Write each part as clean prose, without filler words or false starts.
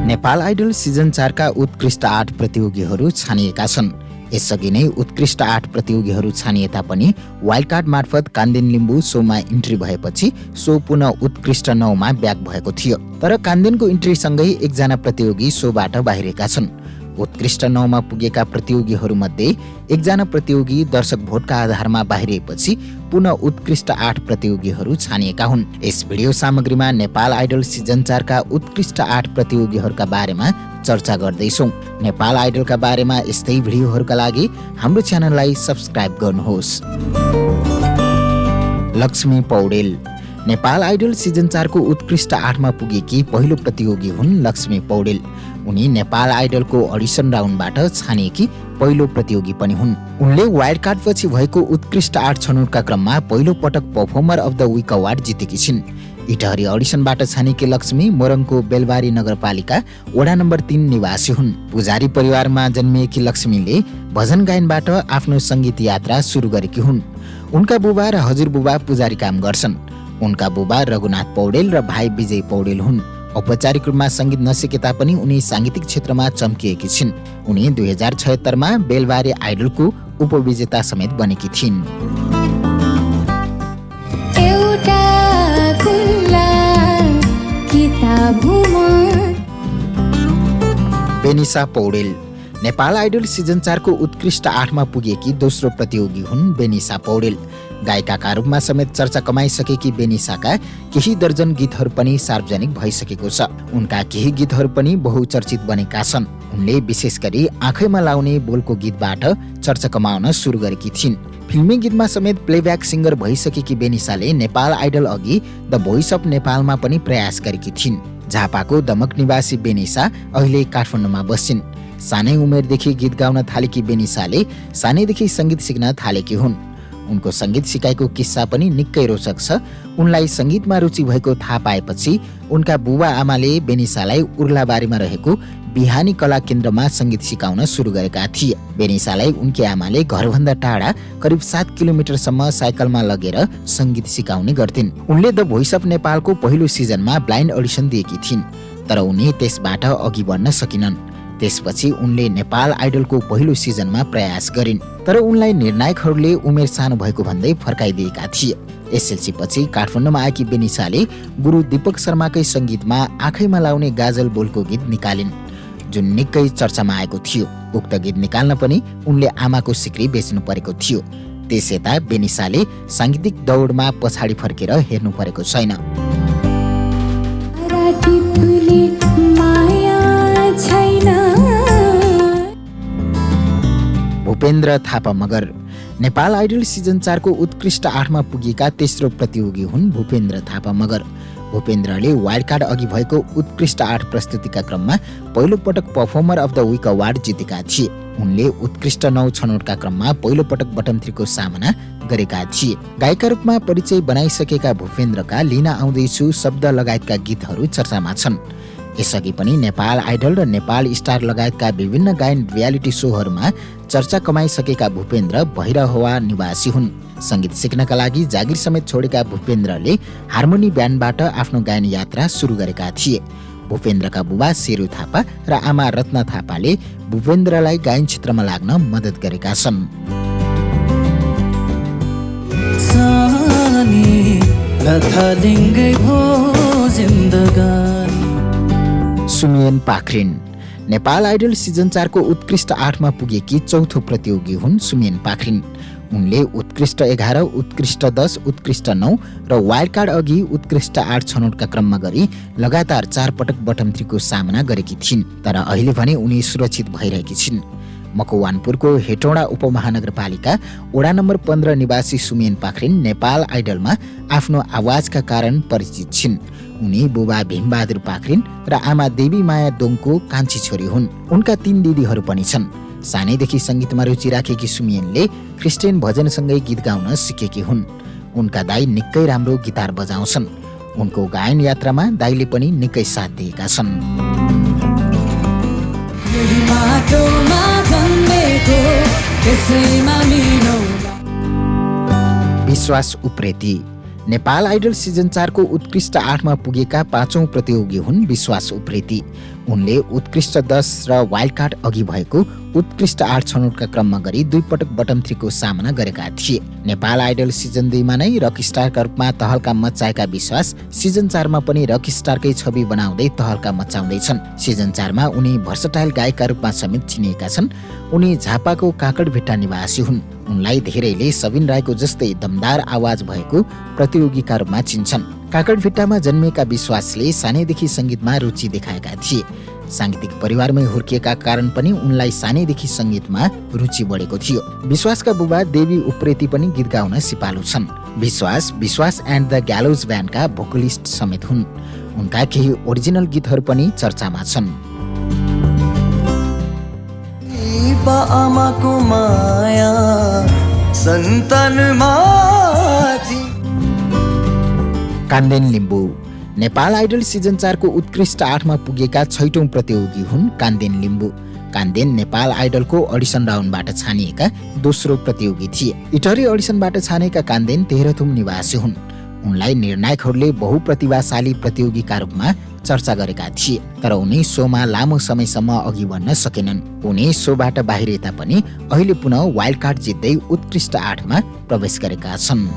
Nepal idol season 4 का उत्कृष्ट 8 प्रतियोगीहरू छानिएका छन्। यसअघि नै उत्कृष्ट 8 प्रतियोगीहरू छानिए तापनि वाइल्ड कार्ड मार्फत कान्देन लिम्बू सोमा इन्ट्री भएपछि सो पुनः उत्कृष्ट 9 मा ब्याक भएको थियो। तर कान्देनको इन्ट्रीसँगै एकजना प्रतियोगी सोबाट बाहिरेका छन्। उत्कृष्ट 9 मा पुगेका प्रतियोगीहरूमध्ये एकजना प्रतियोगी दर्शक भोटका आधारमा बाहिरिएपछि पुनः उत्कृष्ट 8 प्रतियोगीहरू छानिएका हुन्। यस भिडियो सामग्रीमा नेपाल आइडल सिजन 4 का उत्कृष्ट 8 प्रतियोगीहरूका बारेमा चर्चा गर्दैछौँ। नेपाल आइडलका बारेमा यस्तै भिडियोहरूका लागि हाम्रो च्यानललाई सब्स्क्राइब गर्नुहोस्। लक्ष्मी पौडेल नेपाल आइडल सिजन 4 को उत्कृष्ट 8 मा पुगेकी पहिलो प्रतियोगी हुन् लक्ष्मी पौडेल। उनी नेपाल आइडलको अडिसन राउन्डबाट छानिएकी पहिलो प्रतियोगी पनि हुन्। उनले वाइल्ड कार्ड पछि भएको उत्कृष्ट 8 छनौटका क्रममा पहिलो पटक performer of the week award जितेकी छिन्। इटहरी अडिसनबाट छानिएकी लक्ष्मी मोरङको बेलबारी नगरपालिका वडा नम्बर 3 निवासी हुन्। पुजारी परिवारमा जन्मिएकी लक्ष्मीले भजन गायनबाट आफ्नो सङ्गीत यात्रा सुरु गरेकी हुन्। उनका बुबा र हजुरबुबा पुजारी काम गर्छन्। उनका बुबा रघुनाथ पौडेल र भाइ विजय पौडेल हुन्। औपचारिक रूपमा सङ्गीत नसिके तापनि उनी साङ्गीतिक क्षेत्रमा चम्किएकी छिन्। उनी 2076 मा बेलबारी आइडलको उपविजेता समेत बनेकी थिइन्। बेनिसा पौडेल नेपाल आइडल सिजन 4 को उत्कृष्ट 8 मा पुगेकी दोस्रो प्रतियोगी हुन् बेनिसा पौडेल। गायिकाका रूपमा समेत चर्चा कमाइसकेकी बेनिसाका केही दर्जन गीतहरू पनि सार्वजनिक भइसकेको छ। उनका केही गीतहरू पनि बहुचर्चित बनेका छन्। उनले विशेष गरी आँखैमा लाउने बोलको गीतबाट चर्चा कमाउन सुरु गरेकी थिइन्। फिल्मी गीतमा समेत प्लेब्याक सिङ्गर भइसकेकी बेनिसाले नेपाल आइडल अघि द भोइस अफ नेपालमा पनि प्रयास गरेकी थिइन्। झापाको दमक निवासी बेनिसा अहिले काठमाडौँमा बस्छिन्। सानै उमेरदेखि गीत गाउन थालेकी बेनिसाले सानैदेखि सङ्गीत सिक्न थालेकी हुन्। उनको सङ्गीत सिकाइको किस्सा पनि निकै रोचक छ। उनलाई सङ्गीतमा रुचि भएको थाहा पाएपछि उनका बुबा आमाले बेनिसालाई उर्लाबारीमा रहेको बिहानी कला केन्द्रमा सङ्गीत सिकाउन सुरु गरेका थिए। बेनिसालाई उनकी आमाले घरभन्दा टाढा करिब 7 किलोमिटरसम्म साइकलमा लगेर सङ्गीत सिकाउने गर्थिन्। उनले द भोइस अफ नेपालको पहिलो सिजनमा ब्लाइन्ड अडिसन दिएकी थिइन्, तर उनी त्यसबाट अघि बढ्न सकिनन्। त्यसपछि उनले नेपाल आइडलको पहिलो सिजनमा प्रयास गरिन्, तर उनलाई निर्णायकहरूले उमेर सानो भएको भन्दै फर्काइदिएका थिए। एसएलसी पछि काठमाडौँमा आएकी बेनिसाले गुरु दीपक शर्माकै सङ्गीतमा आँखैमा लाउने गाजल बोलको गीत निकालिन्, जुन निकै चर्चामा आएको थियो। उक्त गीत निकाल्न पनि उनले आमाको सिक्री बेच्नु परेको थियो। त्यसयता बेनिसाले साङ्गीतिक दौडमा पछाडि फर्केर हेर्नु परेको छैन। भूपेन्द्र थापा मगर नेपाल आइडल सिजन 4 को उत्कृष्ट 8 मा पुगेका तेस्रो प्रतियोगी हुन् भूपेन्द्र थापा मगर। भूपेन्द्रले वाइल्ड कार्ड अघि भएको उत्कृष्ट 8 प्रस्तुतिका क्रममा पहिलो पटक performer of the week award जितेका थिए। उनले उत्कृष्ट 9 छनौटका क्रममा पहिलो पटक बटम 3 को सामना गरेका थिए। गायकका रूपमा परिचय बनाइसकेका भूपेन्द्रका लिन आउँदैछु शब्द लगायतका गीतहरू चर्चामा छन्। यसअघि पनि नेपाल आइडल र नेपाल स्टार लगायतका विभिन्न गायन रियालिटी सोहरूमा चर्चा कमाइसकेका भूपेन्द्र भैरहवा निवासी हुन्। सङ्गीत सिक्नका लागि जागिर समेत छोडेका भूपेन्द्रले हार्मोनी ब्यान्डबाट आफ्नो गायन यात्रा सुरु गरेका थिए। भूपेन्द्रका बुबा शेरू थापा र आमा रत्न थापाले भूपेन्द्रलाई गायन क्षेत्रमा लाग्न मद्दत गरेका छन्। सुमियन पाखरिन नेपाल आइडल सिजन 4 को उत्कृष्ट 8 मा पुगेकी चौथो प्रतियोगी हुन् सुमियन पाखरिन। उनले उत्कृष्ट 11, उत्कृष्ट 10, उत्कृष्ट 9 र वाइल्ड कार्ड अघि उत्कृष्ट 8 छनौटका क्रममा गरी लगातार 4 पटक बटम 3 को सामना गरेकी थिइन्, तर अहिले भने उनी सुरक्षित भइरहेकी छिन्। मकवानपुरको हेटौडा उपमहानगरपालिका वडा नम्बर 15 निवासी सुमियन पाखरिन नेपाल आइडलमा आफ्नो आवाजका कारण परिचित छिन्। उनी बुबा भीमबहादुर पाखरिन र आमा देवी माया दोङको कान्छी छोरी हुन्। उनका 3 दिदीहरू पनि छन्। सानैदेखि सङ्गीतमा रुचि राखेकी सुमियनले क्रिस्चियन भजनसँगै गीत गाउन सिकेकी हुन्। उनका दाइ निकै राम्रो गिटार बजाउँछन्। उनको गायन यात्रामा दाइले पनि निकै साथ दिएका छन्। विश्वास उप्रेती नेपाल आइडल सिजन 4 को उत्कृष्ट 8मा पुगेका 5औं प्रतियोगी हुन् विश्वास उप्रेती। उनले उत्कृष्ट 10 र वाइल्ड कार्ड अघि भएको उत्कृष्ट 8 छनौटका क्रममा गरी 2 पटक बटम 3 को सामना गरेका थिए। नेपाल आइडल सिजन 2 मा नै रक स्टारका रूपमा तहल्का मचाएका विश्वास सिजन 4 मा पनि रक स्टारकै छवि बनाउँदै तहल्का मचाउँदैछन्। सिजन 4 मा उनी भर्सटाइल गायकका रूपमा समेत चिनिएका छन्। उनी झापाको काकडभिट्टा निवासी हुन्। उनलाई धेरैले सबिन राईको जस्तै दमदार आवाज भएको प्रतियोगीका रूपमा चिन्छन्। काकडभिट्टामा जन्मिएका विश्वासले सानैदेखि सङ्गीतमा रुचि देखाएका थिए। सांगीतिक परिवारमै हुर्किएका कारण पनि उनलाई सानैदेखि सङ्गीतमा रुचि बढेको थियो। विश्वासका बुबा देवी उप्रेती पनि गीत गाउन सिपालु छन्। विश्वास एन्ड द ग्यालोज ब्यान्डका भोकलिस्ट समेत हुन्। उनका केही ओरिजिनल गीतहरू पनि चर्चामा छन्। आमाको माया सन्तानमा कान्देन लिम्बू नेपाल आइडल सिजन 4 को उत्कृष्ट 8मा पुगेका 6औं प्रतियोगी हुन् कान्देन लिम्बू। कान्देन नेपाल आइडलको अडिसन राउन्डबाट छानिएका दोस्रो प्रतियोगी थिए। इटरी अडिसनबाट छानेका कान्देन तेह्रथुम निवासी हुन्। उनलाई निर्णायकहरूले बहुप्रतिभाशाली प्रतियोगीका रूपमा चर्चा गरेका थिए, तर उनी सोमा लामो समयसम्म अघि बढ्न सकेनन्। उनी सोबाट बाहिर तापनि अहिले पुनः वाइल्ड कार्ड जित्दै उत्कृष्ट 8मा प्रवेश गरेका छन्।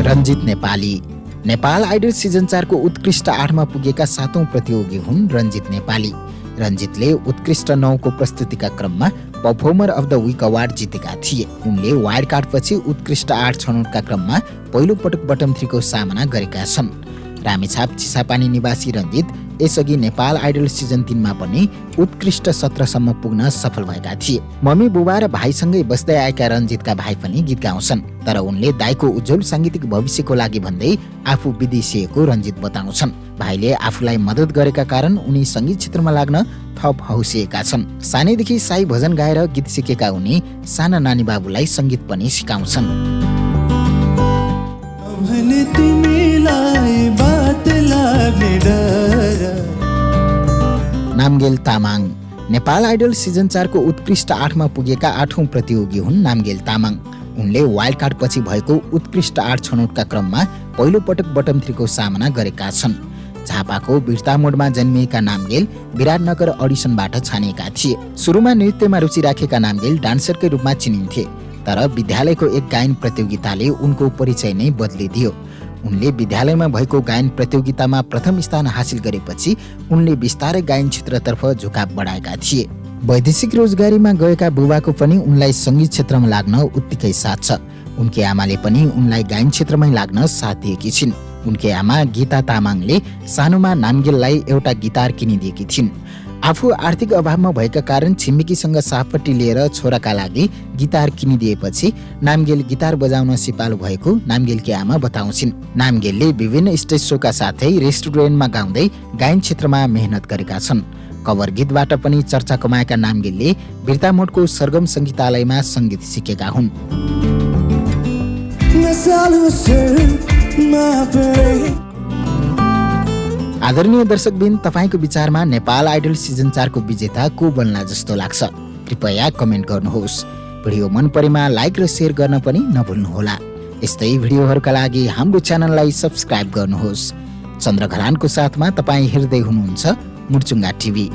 रञ्जित नेपाली नेपाल आइडल सिजन 4 को उत्कृष्ट 8मा पुगेका 7औं प्रतियोगी हुन् रञ्जित नेपाली। रञ्जितले उत्कृष्ट 9 को प्रस्तुतिका क्रममा performer of the week award जितेका थिए। उनले वाइल्ड कार्ड पछि उत्कृष्ट 8 छनौटका क्रममा पहिलो पटक बटम 3 को सामना गरेका छन्। रामेछाप चिसापानी निवासी रञ्जित यसअघि नेपाल आइडल सिजन 3 मा पनि उत्कृष्ट 17 सम्म पुग्न सफल भएका थिए। मम्मी बुबा र भाइसँगै बस्दै आएका रञ्जितका भाइ पनि गीत गाउँछन्, तर उनले दाइको उज्जवल सांगीतिक भविष्यको लागि भन्दै आफू विदेशिएको रञ्जित बताउँछन्। भाइले आफूलाई मद्दत गरेका कारण उनी सङ्गीत क्षेत्रमा लाग्न थप हौसिएका छन्। सानैदेखि साई भजन गाएर गीत सिकेका उनी साना नानी बाबुलाई सङ्गीत पनि सिकाउँछन्। नामगेल तामाङ नेपाल आइडल सिजन 4 को उत्कृष्ट 8मा पुगेका 8औं प्रतियोगी हुन् नामगेल तामाङ। उनले वाइल्ड कार्ड पछि भएको उत्कृष्ट 8 छनौटका क्रममा पहिलो पटक बटम 3 को सामना गरेका छन्। झापाको बिर्तामोडमा जन्मिएका नामगेल विराटनगर अडिसनबाट छानिएका थिए। सुरुमा नृत्यमा रुचि राखेका नामगेल डान्सरकै रूपमा चिनिन्थे, तर विद्यालयको एक गायन प्रतियोगिताले उनको परिचय नै बदलिदियो। उनले विद्यालयमा भएको गायन प्रतियोगितामा प्रथम स्थान हासिल गरेपछि उनले बिस्तारै गायन क्षेत्रतर्फ झुकाव बढाएका थिए। वैदेशिक रोजगारीमा गएका बुबाको पनि उनलाई सङ्गीत क्षेत्रमा लाग्न उत्तिकै साथ छ। उनकी आमाले पनि उनलाई गायन क्षेत्रमै लाग्न साथ दिएकी छिन्। उनकी आमा गीता तामाङले सानोमा नामगेललाई एउटा गिटार किनिदिएकी छिन्। आफू आर्थिक अभावमा भएका कारण छिमेकीसँग सापट्टी लिएर छोराका लागि गिटार किनिदिएपछि नामगेल गिटार बजाउन सिपालु भएको नामगेलकी आमा बताउँछिन्। नामगेलले विभिन्न स्टेज सोका साथै रेस्टुरेन्टमा गाउँदै गायन क्षेत्रमा मेहनत गरेका छन्। कभर गीतबाट पनि चर्चा कमाएका नामगेलले बिर्तामोडको सरगम सङ्गीतालयमा सङ्गीत सिकेका हुन्। आदरणीय दर्शकबिन, तपाईको विचारमा नेपाल आइडल सिजन 4 को विजेता को बन्ला जस्तो लाग्छ? कृपया कमेन्ट गर्नुहोस्। भिडियो मन परेमा लाइक र शेयर गर्न पनि नभुल्नुहोला। यस्तै भिडियोहरूका लागि हाम्रो च्यानललाई सब्स्क्राइब गर्नुहोस्। चन्द्र घरानको साथमा तपाईँ हेर्दै हुनुहुन्छ मुर्चुङ्गा टिभी।